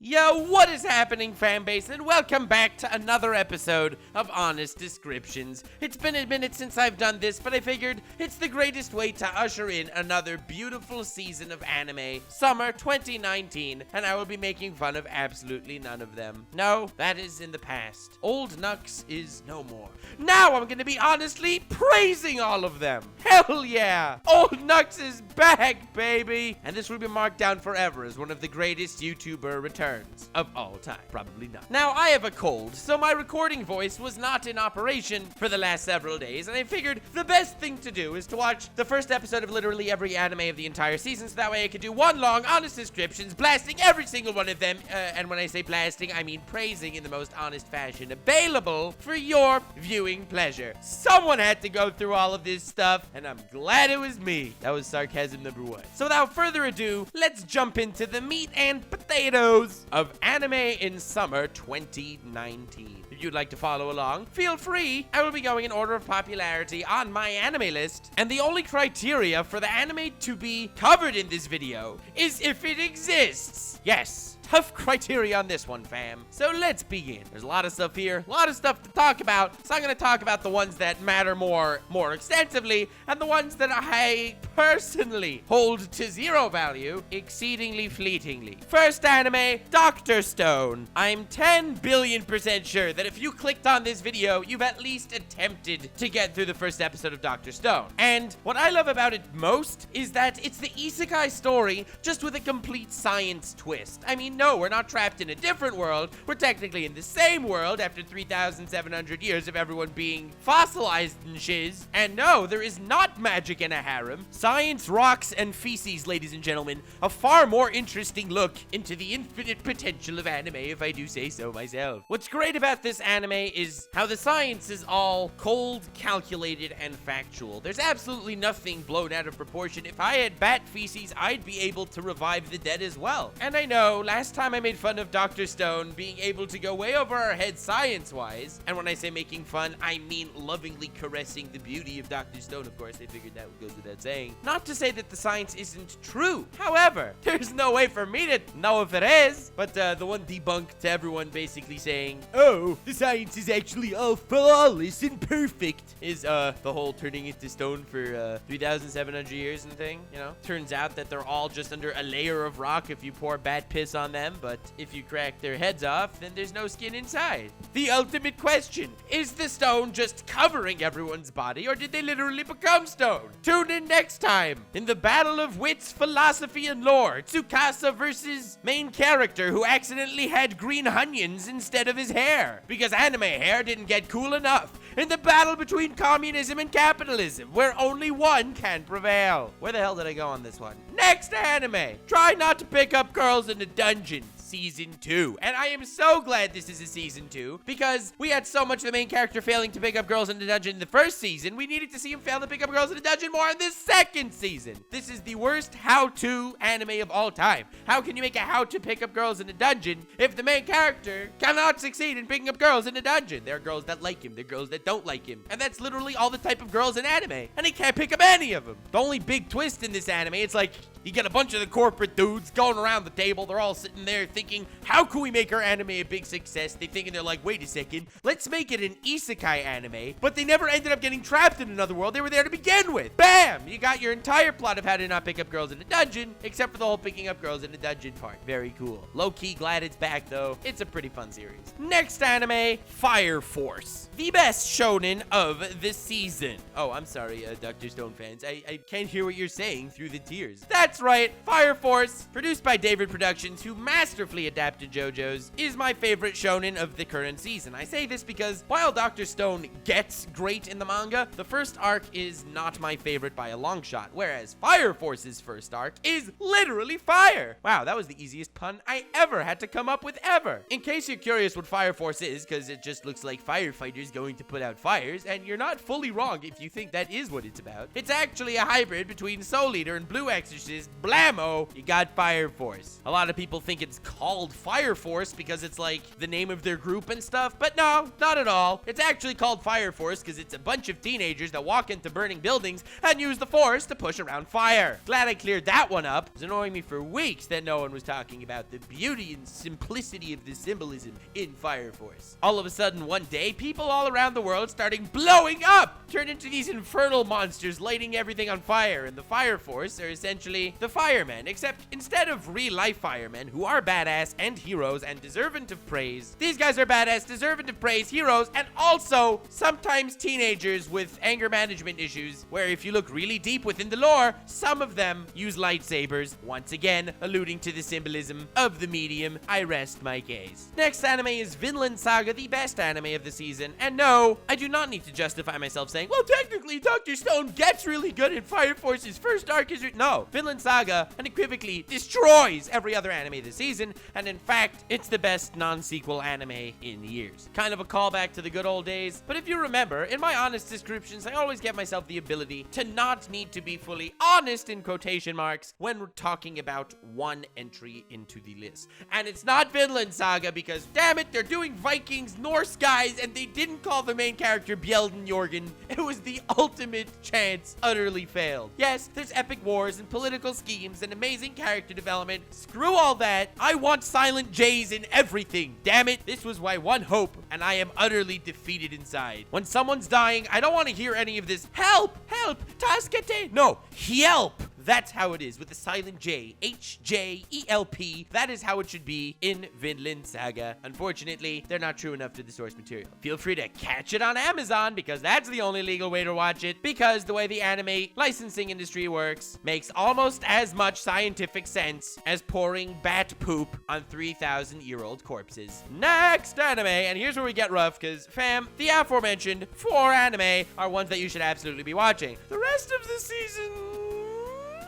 Yo, what is happening, fanbase, and welcome back to another episode of Honest Descriptions. It's been a minute since I've done this, but I figured it's the greatest way to usher in another beautiful season of anime, summer 2019, and I will be making fun of absolutely none of them. No, that is in the past. Old Nux is no more. Now I'm gonna be honestly praising all of them. Hell yeah! Old Nux is back, baby! And this will be marked down forever as one of the greatest YouTuber returns of all time. Probably not. Now, I have a cold, so my recording voice was not in operation for the last several days, and I figured the best thing to do is to watch the first episode of literally every anime of the entire season, so that way I could do one long, honest descriptions, blasting every single one of them, and when I say blasting, I mean praising in the most honest fashion available for your viewing pleasure. Someone had to go through all of this stuff, and I'm glad it was me. That was sarcasm number one. So without further ado, let's jump into the meat and potatoes of anime in summer 2019. If you'd like to follow along, feel free. I will be going in order of popularity on my anime list, and the only criteria for the anime to be covered in this video is if it exists. Yes. Tough criteria on this one, fam. So let's begin. There's a lot of stuff here, a lot of stuff to talk about, so I'm gonna talk about the ones that matter more extensively, and the ones that I personally hold to zero value, exceedingly fleetingly. First anime, Dr. Stone. I'm 10 billion% sure that if you clicked on this video, you've at least attempted to get through the first episode of Dr. Stone. And what I love about it most is that it's the Isekai story, just with a complete science twist. I mean, no, we're not trapped in a different world. We're technically in the same world after 3,700 years of everyone being fossilized and shiz. And no, there is not magic in a harem. Science, rocks, and feces, ladies and gentlemen. A far more interesting look into the infinite potential of anime, if I do say so myself. What's great about this anime is how the science is all cold, calculated, and factual. There's absolutely nothing blown out of proportion. If I had bat feces, I'd be able to revive the dead as well. And I know, last time I made fun of Dr. Stone being able to go way over our head science-wise, and when I say making fun, I mean lovingly caressing the beauty of Dr. Stone, of course. I figured that goes without saying. Not to say that the science isn't true. However, there's no way for me to know if it is. But the one debunk to everyone basically saying, oh, the science is actually all flawless and perfect, is the whole turning into stone for 3,700 years and thing, you know? Turns out that they're all just under a layer of rock if you pour bat piss on them, but if you crack their heads off, then there's no skin inside. The ultimate question, is the stone just covering everyone's body, or did they literally become stone? Tune in next time in the battle of wits, philosophy, and lore. Tsukasa versus main character who accidentally had green onions instead of his hair, because anime hair didn't get cool enough. In the battle between communism and capitalism, where only one can prevail. Where the hell did I go on this one? Next anime, try not to pick up girls in the dungeon. Season 2. And I am so glad this is a season 2, because we had so much of the main character failing to pick up girls in the dungeon in the first season. We needed to see him fail to pick up girls in the dungeon more in the second season. This is the worst how-to anime of all time. How can you make a how-to pick up girls in the dungeon if the main character cannot succeed in picking up girls in the dungeon? There are girls that like him, there are girls that don't like him, and that's literally all the type of girls in anime, and he can't pick up any of them. The only big twist in this anime, it's like you get a bunch of the corporate dudes going around the table. They're all sitting there thinking, how can we make our anime a big success? They think, and they're like, wait a second, let's make it an isekai anime. But they never ended up getting trapped in another world. They were there to begin with. Bam! You got your entire plot of how to not pick up girls in the dungeon, except for the whole picking up girls in the dungeon part. Very cool. Low-key glad it's back, though. It's a pretty fun series. Next anime, Fire Force. The best shonen of the season. Oh, I'm sorry, Dr. Stone fans. I can't hear what you're saying through the tears. That's right, Fire Force, produced by David Productions, who masterfully adapted JoJo's, is my favorite shonen of the current season. I say this because while Dr. Stone gets great in the manga, the first arc is not my favorite by a long shot, whereas Fire Force's first arc is literally fire. Wow, that was the easiest pun I ever had to come up with ever. In case you're curious what Fire Force is, because it just looks like firefighters going to put without fires, and you're not fully wrong if you think that is what it's about. It's actually a hybrid between Soul Eater and Blue Exorcist. Blammo! You got Fire Force. A lot of people think it's called Fire Force because it's like the name of their group and stuff, but no, not at all. It's actually called Fire Force because it's a bunch of teenagers that walk into burning buildings and use the force to push around fire. Glad I cleared that one up. It was annoying me for weeks that no one was talking about the beauty and simplicity of the symbolism in Fire Force. All of a sudden, one day, people all around the world starting blowing up, turned into these infernal monsters lighting everything on fire, and the Fire Force are essentially the firemen, except instead of real-life firemen who are badass and heroes and deserving of praise, these guys are badass, deserving of praise, heroes, and also sometimes teenagers with anger management issues, where if you look really deep within the lore, some of them use lightsabers, once again alluding to the symbolism of the medium. I rest my case. Next anime is Vinland Saga, the best anime of the season, and no, I do not need to justify myself saying, well, technically, Dr. Stone gets really good in Fire Force's first arc is... No, Vinland Saga unequivocally destroys every other anime this season, and in fact, it's the best non-sequel anime in years. Kind of a callback to the good old days, but if you remember, in my honest descriptions, I always give myself the ability to not need to be fully honest in quotation marks when we're talking about one entry into the list. And it's not Vinland Saga because, damn it, they're doing Vikings, Norse guys, and they didn't call the main character Bjelden Jorgen. It was the ultimate chance, utterly failed. Yes, there's epic wars and political schemes and amazing character development. Screw all that. I want silent J's in everything. Damn it, this was my one hope, and I am utterly defeated inside. When someone's dying, I don't want to hear any of this, help, help, taskete. No, help. That's how it is with the silent J, H-J-E-L-P. That is how it should be in Vinland Saga. Unfortunately, they're not true enough to the source material. Feel free to catch it on Amazon because that's the only legal way to watch it, because the way the anime licensing industry works makes almost as much scientific sense as pouring bat poop on 3,000-year-old corpses. Next anime, and here's where we get rough because, fam, the aforementioned 4 anime are ones that you should absolutely be watching. The rest of the season...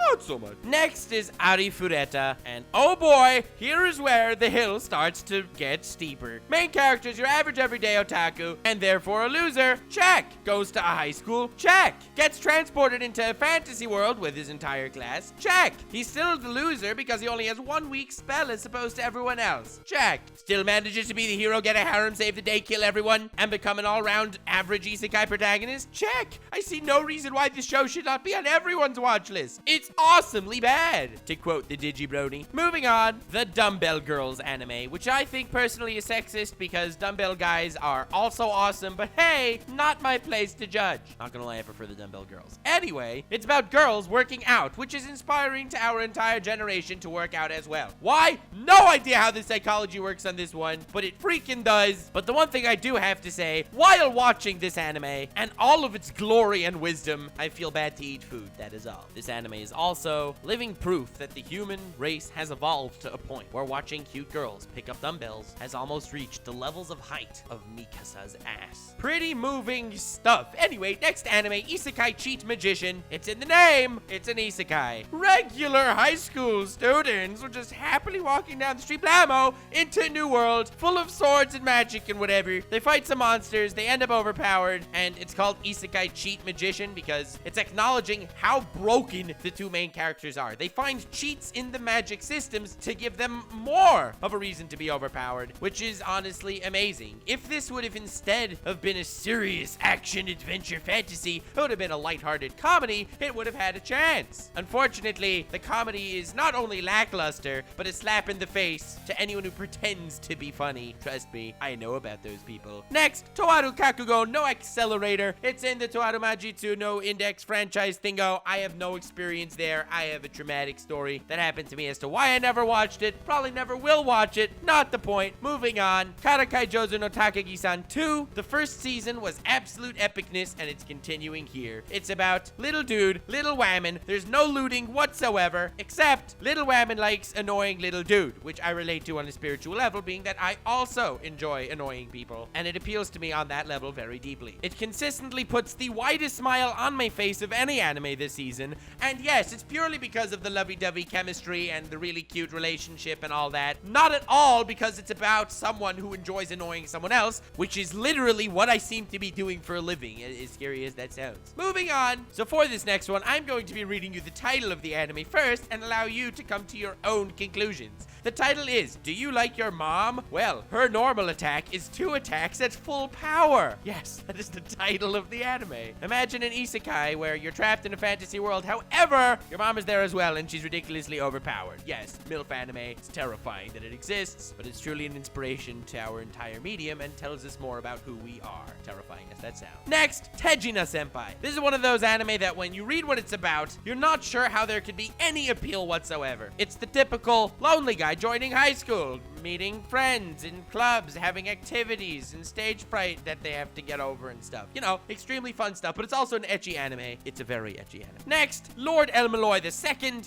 not so much. Next is Arifureta, and oh boy, here is where the hill starts to get steeper. Main characters, your average everyday otaku, and therefore a loser. Check. Goes to a high school. Check. Gets transported into a fantasy world with his entire class. Check. He's still the loser because he only has 1 week spell as opposed to everyone else. Check. Still manages to be the hero, get a harem, save the day, kill everyone, and become an all-round average isekai protagonist. Check. I see no reason why this show should not be on everyone's watch list. It's awesomely bad, to quote the Digibrony. Moving on, the Dumbbell Girls anime, which I think personally is sexist because dumbbell guys are also awesome, but hey, not my place to judge. Not gonna lie, I prefer the Dumbbell Girls. Anyway, it's about girls working out, which is inspiring to our entire generation to work out as well. Why? No idea how the psychology works on this one, but it freaking does. But the one thing I do have to say, while watching this anime, and all of its glory and wisdom, I feel bad to eat food, that is all. This anime is also living proof that the human race has evolved to a point where watching cute girls pick up dumbbells has almost reached the levels of height of Mikasa's ass. Pretty moving stuff. Anyway, next anime, Isekai Cheat Magician. It's in the name. It's an isekai. Regular high school students are just happily walking down the street, blammo, into a new world full of swords and magic and whatever. They fight some monsters, they end up overpowered, and it's called Isekai Cheat Magician because it's acknowledging how broken the two main characters are. They find cheats in the magic systems to give them more of a reason to be overpowered, which is honestly amazing. If this would have instead of been a serious action adventure fantasy, it would have been a lighthearted comedy, it would have had a chance. Unfortunately, the comedy is not only lackluster, but a slap in the face to anyone who pretends to be funny. Trust me, I know about those people. Next, Toaru Kakugo no Accelerator. It's in the Toaru Majitsu no Index franchise thingo. I have no experience there. I have a traumatic story that happened to me as to why I never watched it. Probably never will watch it. Not the point. Moving on. Karakai Jozu no Takagi-san 2. The first season was absolute epicness, and it's continuing here. It's about little dude, little whammon. There's no looting whatsoever, except little whammon likes annoying little dude, which I relate to on a spiritual level, being that I also enjoy annoying people, and it appeals to me on that level very deeply. It consistently puts the widest smile on my face of any anime this season, and yes, yes, it's purely because of the lovey-dovey chemistry and the really cute relationship and all that. Not at all because it's about someone who enjoys annoying someone else, which is literally what I seem to be doing for a living, as scary as that sounds. Moving on. So for this next one, I'm going to be reading you the title of the anime first and allow you to come to your own conclusions. The title is, Do You Like Your Mom? Well, her normal attack is 2 attacks at full power. Yes, that is the title of the anime. Imagine an isekai where you're trapped in a fantasy world. However, your mom is there as well and she's ridiculously overpowered. Yes, MILF anime. It's terrifying that it exists, but it's truly an inspiration to our entire medium and tells us more about who we are. Terrifying as that sounds. Next, Tejina Senpai. This is one of those anime that when you read what it's about, you're not sure how there could be any appeal whatsoever. It's the typical lonely guy joining high school, meeting friends in clubs, having activities and stage fright that they have to get over and stuff. You know, extremely fun stuff, but it's also an ecchi anime. It's a very ecchi anime. Next, Lord El Malloy II.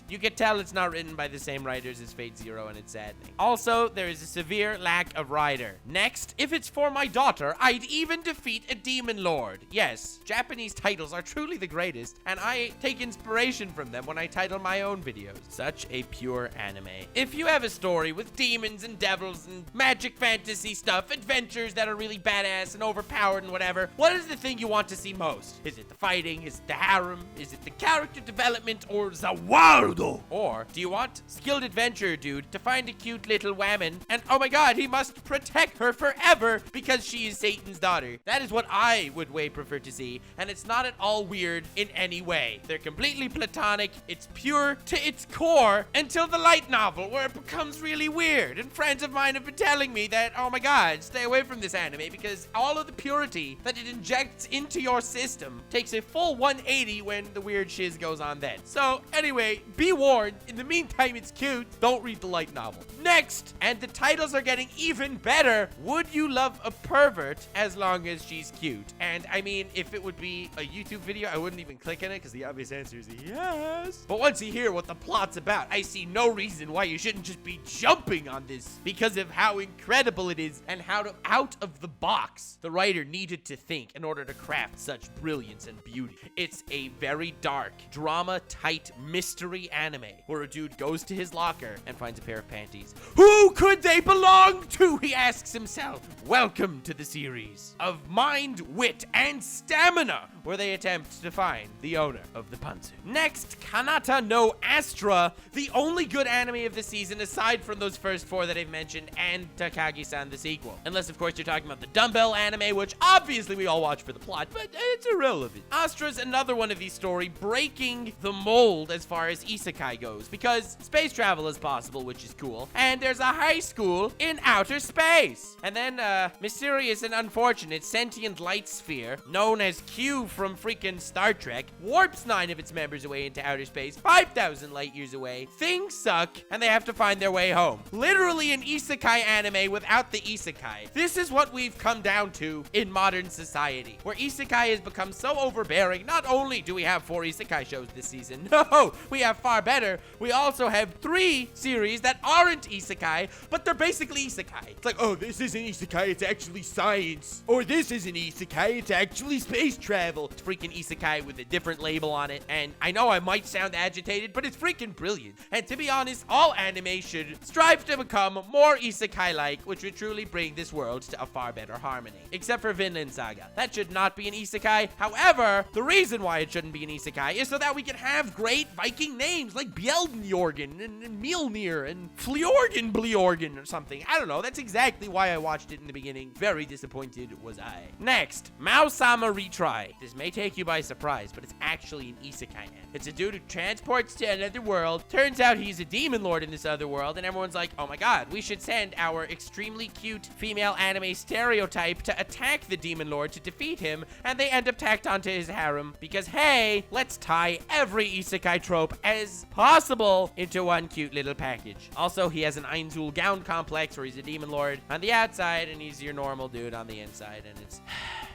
You can tell it's not written by the same writers as Fate Zero, and it's saddening. Also, there is a severe lack of writer. Next, if it's for my daughter, I'd even defeat a demon lord. Yes, Japanese titles are truly the greatest, and I take inspiration from them when I title my own videos. Such a pure anime. If you have a story with demons and devils and magic fantasy stuff, adventures that are really badass and overpowered and whatever, what is the thing you want to see most? Is it the fighting? Is it the harem? Is it the character development? Or the world? Or do you want skilled adventure dude to find a cute little woman and oh my god, he must protect her forever because she is Satan's daughter? That is what I would way prefer to see, and it's not at all weird in any way. They're completely platonic. It's pure to its core until the light novel where it becomes really weird. And friends of mine have been telling me that, oh my god, stay away from this anime because all of the purity that it injects into your system takes a full 180 when the weird shiz goes on then. So anyway, be warned. In the meantime, it's cute. Don't read the light novel. Next, and the titles are getting even better. Would you love a pervert as long as she's cute? And I mean, if it would be a YouTube video, I wouldn't even click on it because the obvious answer is yes. But once you hear what the plot's about, I see no reason why you shouldn't just be jumping on this because of how incredible it is and how out of the box the writer needed to think in order to craft such brilliance and beauty. It's a very dark, drama-tight mystery anime where a dude goes to his locker and finds a pair of panties. Who could they belong to? He asks himself. Welcome to the series of mind, wit, and stamina where they attempt to find the owner of the pantsu. Next, Kanata no Astra, the only good anime of the season aside from those first 4 that I've mentioned, and Takagi-san the sequel. Unless, of course, you're talking about the dumbbell anime, which obviously we all watch for the plot, but it's irrelevant. Astra's another one of these stories breaking the mold as far as isekai goes, because space travel is possible, which is cool, and there's a high school in outer space. And then, mysterious and unfortunate sentient light sphere, known as Q from freaking Star Trek, warps 9 of its members away into outer space, 5,000 light years away. Things suck, and they have to find their way home. Literally an isekai anime without the isekai. This is what we've come down to in modern society, where isekai has become so overbearing. Not only do we have 4 isekai shows this season, no, we have far better. We also have 3 series that aren't isekai, but they're basically isekai. It's like, oh, this isn't isekai, it's actually science. Or this isn't isekai, it's actually space travel. It's freaking isekai with a different label on it. And I know I might sound agitated, but it's freaking brilliant. And to be honest, all anime should strive to become more isekai-like, which would truly bring this world to a far better harmony. Except for Vinland Saga. That should not be an isekai. However, the reason why it shouldn't be an isekai is so that we can have great Viking names like Bjelnjorgen and Mjolnir and Fjorgenbljorgen or something. I don't know. That's exactly why I watched it in the beginning. Very disappointed was I. Next, Mao Sawa Retry. This may take you by surprise, but it's actually an isekai anime. It's a dude who transports to another world. Turns out he's a demon lord in this other world, and everyone's like, oh my god, we should send our extremely cute female anime stereotype to attack the demon lord to defeat him, and they end up tacked onto his harem because, hey, let's tie every isekai trope as possible into one cute little package. Also, he has an Ainzul gown complex where he's a demon lord on the outside, and he's your normal dude on the inside, and it's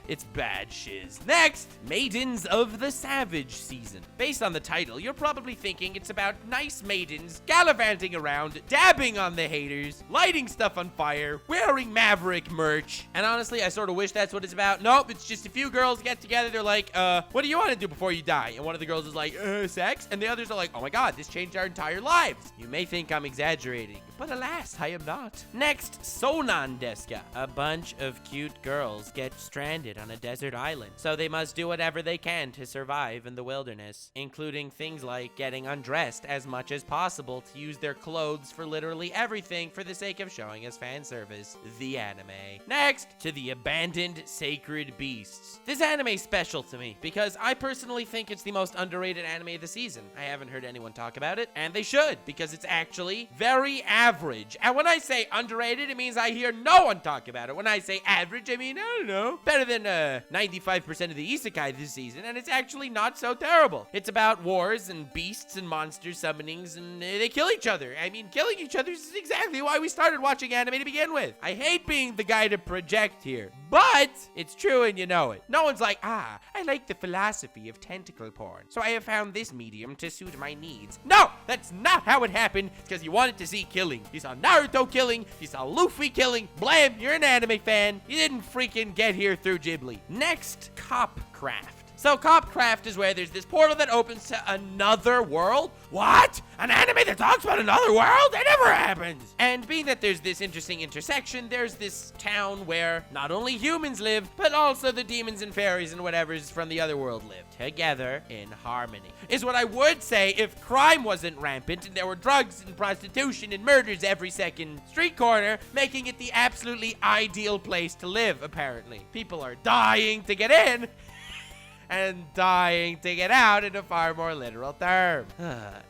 It's bad shiz. Next, Maidens of the Savage season. Based on the title, you're probably thinking it's about nice maidens gallivanting around, dabbing on the haters, lighting stuff on fire, wearing Maverick merch. And honestly, I sort of wish that's what it's about. Nope, it's just a few girls get together. They're like, what do you want to do before you die? And one of the girls is like, sex. And the others are like, oh my god, this changed our entire lives. You may think I'm exaggerating, but alas, I am not. Next, Sonan Deska. A bunch of cute girls get stranded on a desert island, so they must do whatever they can to survive in the wilderness, including things like getting undressed as much as possible to use their clothes for literally everything for the sake of showing us fan service. The anime. Next, to the Abandoned Sacred Beasts. This anime is special to me because I personally think it's the most underrated anime of the season. I haven't heard anyone talk about it, and they should, because it's actually very average. And when I say underrated, it means I hear no one talk about it. When I say average, I mean, I don't know, better than 95% of the Isekai this season, and it's actually not so terrible. It's about wars and beasts and monster summonings, and they kill each other. I mean, killing each other is exactly why we started watching anime to begin with. I hate being the guy to project here, but it's true and you know it. No one's like, I like the philosophy of tentacle porn, so I have found this medium to suit my needs. No, that's not how it happened. It's because you wanted to see killing. You saw Naruto killing, you saw Luffy killing. Blam, you're an anime fan. You didn't freaking get here through Ghibli. Next, Copcraft. So Copcraft is where there's this portal that opens to another world. What? An anime that talks about another world? That never happens. And being that there's this interesting intersection, there's this town where not only humans live, but also the demons and fairies and whatever's from the other world live together in harmony. Is what I would say if crime wasn't rampant and there were drugs and prostitution and murders every second street corner, making it the absolutely ideal place to live, apparently. People are dying to get in and dying to get out in a far more literal term.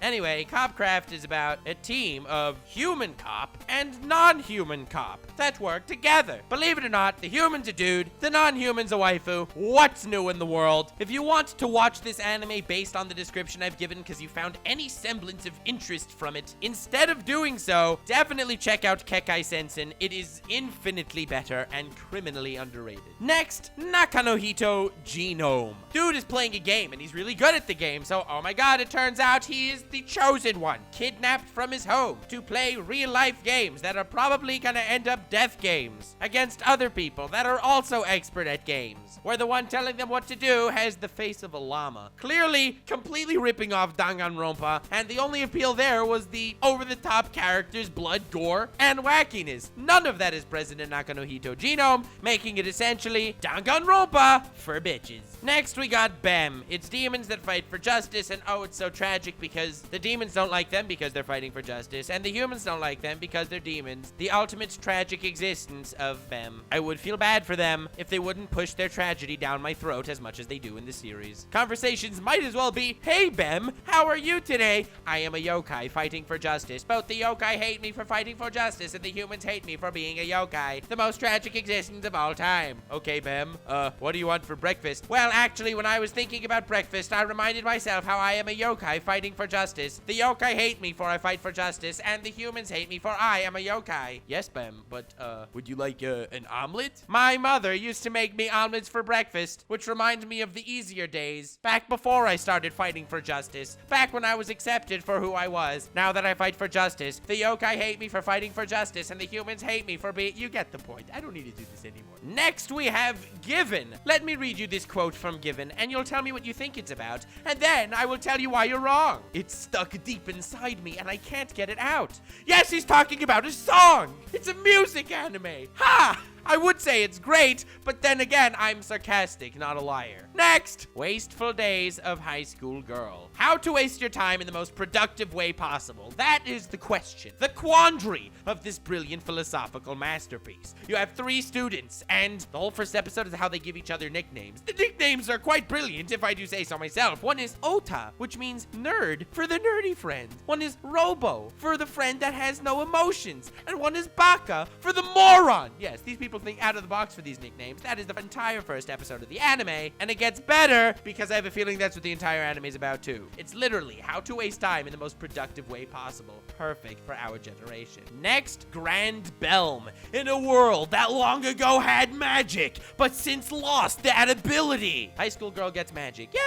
Anyway, Copcraft is about a team of human cop and non-human cop that work together. Believe it or not, the human's a dude, the non-human's a waifu. What's new in the world? If you want to watch this anime based on the description I've given because you found any semblance of interest from it, instead of doing so, definitely check out Kekai Sensen. It is infinitely better and criminally underrated. Next, Naka no Hito Genome. Dude is playing a game and he's really good at the game, so oh my god, it turns out he is the chosen one, kidnapped from his home to play real life games that are probably gonna end up death games against other people that are also expert at games, where the one telling them what to do has the face of a llama, clearly completely ripping off Danganronpa, and the only appeal there was the over-the-top characters, blood, gore, and wackiness. None of that is present in Naka no Hito Genome, making it essentially Danganronpa for bitches. Next, we got Bem. It's demons that fight for justice, and oh, it's so tragic because the demons don't like them because they're fighting for justice, and the humans don't like them because they're demons. The ultimate tragic existence of Bem. I would feel bad for them if they wouldn't push their tragedy down my throat as much as they do in the series. Conversations might as well be, hey Bem, how are you today? I am a yokai fighting for justice. Both the yokai hate me for fighting for justice, and the humans hate me for being a yokai. The most tragic existence of all time. Okay, Bem, what do you want for breakfast? Well, actually, when I was thinking about breakfast, I reminded myself how I am a yokai fighting for justice. The yokai hate me for I fight for justice, and the humans hate me for I am a yokai. Yes, Bem, but, would you like, an omelet? My mother used to make me omelets for breakfast, which reminds me of the easier days, back before I started fighting for justice, back when I was accepted for who I was. Now that I fight for justice, the yokai hate me for fighting for justice, and the humans hate me for being... You get the point. I don't need to do this anymore. Next, we have Given. Let me read you this quote from Given, and you'll tell me what you think it's about, and then I will tell you why you're wrong. It's stuck deep inside me, and I can't get it out. Yes, he's talking about a song! It's a music anime! Ha! I would say it's great, but then again, I'm sarcastic, not a liar. Next, Wasteful Days of High School Girl. How to waste your time in the most productive way possible. That is the question, the quandary of this brilliant philosophical masterpiece. You have 3 students, and the whole first episode is how they give each other nicknames. The nicknames are quite brilliant, if I do say so myself. One is Ota, which means nerd, for the nerdy friend. One is Robo, for the friend that has no emotions. And one is Baka, for the moron. Yes, these people simple thing out of the box for these nicknames. That is the entire first episode of the anime, and it gets better because I have a feeling that's what the entire anime is about too. It's literally how to waste time in the most productive way possible. Perfect for our generation. Next, Grand Belm. In a world that long ago had magic, but since lost that ability. High school girl gets magic. Yay!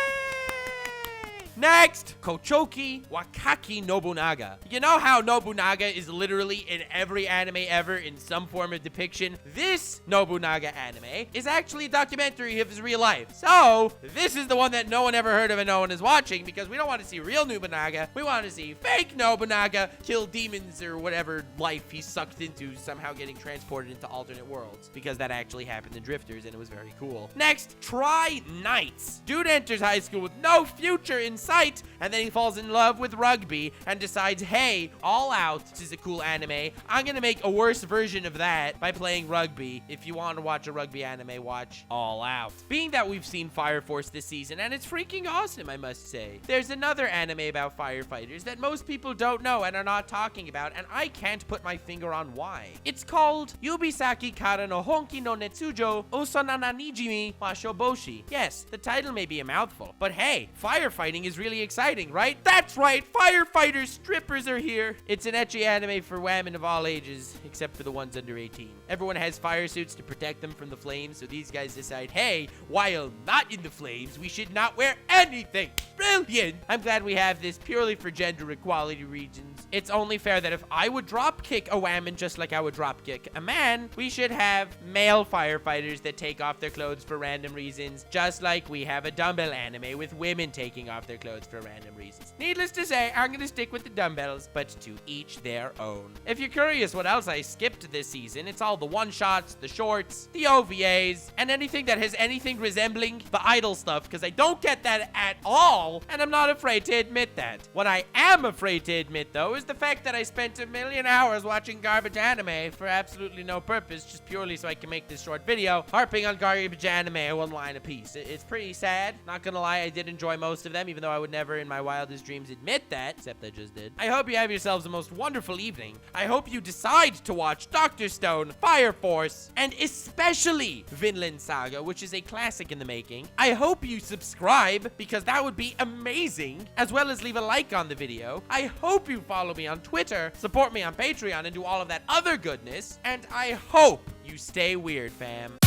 Next, Kochoki Wakaki Nobunaga. You know how Nobunaga is literally in every anime ever in some form of depiction? This Nobunaga anime is actually a documentary of his real life. So, this is the one that no one ever heard of and no one is watching because we don't want to see real Nobunaga. We want to see fake Nobunaga kill demons or whatever life he sucked into, somehow getting transported into alternate worlds, because that actually happened in Drifters and it was very cool. Next, Try Knights. Dude enters high school with no future in sight, and then he falls in love with rugby and decides, hey, All Out, which is a cool anime, I'm gonna make a worse version of that by playing rugby. If you want to watch a rugby anime, watch All Out. Being that we've seen Fire Force this season, and it's freaking awesome, I must say. There's another anime about firefighters that most people don't know and are not talking about, and I can't put my finger on why. It's called Yubisaki Kara no Honki no Netsujo Osonana Nijimi wa Shoboshi. Yes, the title may be a mouthful, but hey, firefighting is really exciting, right? That's right, firefighters, strippers are here. It's an ecchi anime for women of all ages, except for the ones under 18. Everyone has fire suits to protect them from the flames, so these guys decide, hey, while not in the flames, we should not wear anything. Brilliant! I'm glad we have this purely for gender equality reasons. It's only fair that if I would drop kick a woman just like I would drop kick a man, we should have male firefighters that take off their clothes for random reasons, just like we have a dumbbell anime with women taking off their clothes for random reasons. Needless to say, I'm gonna stick with the dumbbells, but to each their own. If you're curious what else I skipped this season, it's all the one-shots, the shorts, the OVAs, and anything that has anything resembling the idol stuff, because I don't get that at all, and I'm not afraid to admit that. What I am afraid to admit, though, is the fact that I spent a million hours watching garbage anime for absolutely no purpose, just purely so I can make this short video, harping on garbage anime one line a piece. It's pretty sad. Not gonna lie, I did enjoy most of them, even though I would never in my wildest dreams admit that, except I just did. I hope you have yourselves a most wonderful evening. I hope you decide to watch Dr. Stone, Fire Force, and especially Vinland Saga, which is a classic in the making. I hope you subscribe, because that would be amazing, as well as leave a like on the video. I hope you follow me on Twitter, support me on Patreon, and do all of that other goodness. And I hope you stay weird, fam.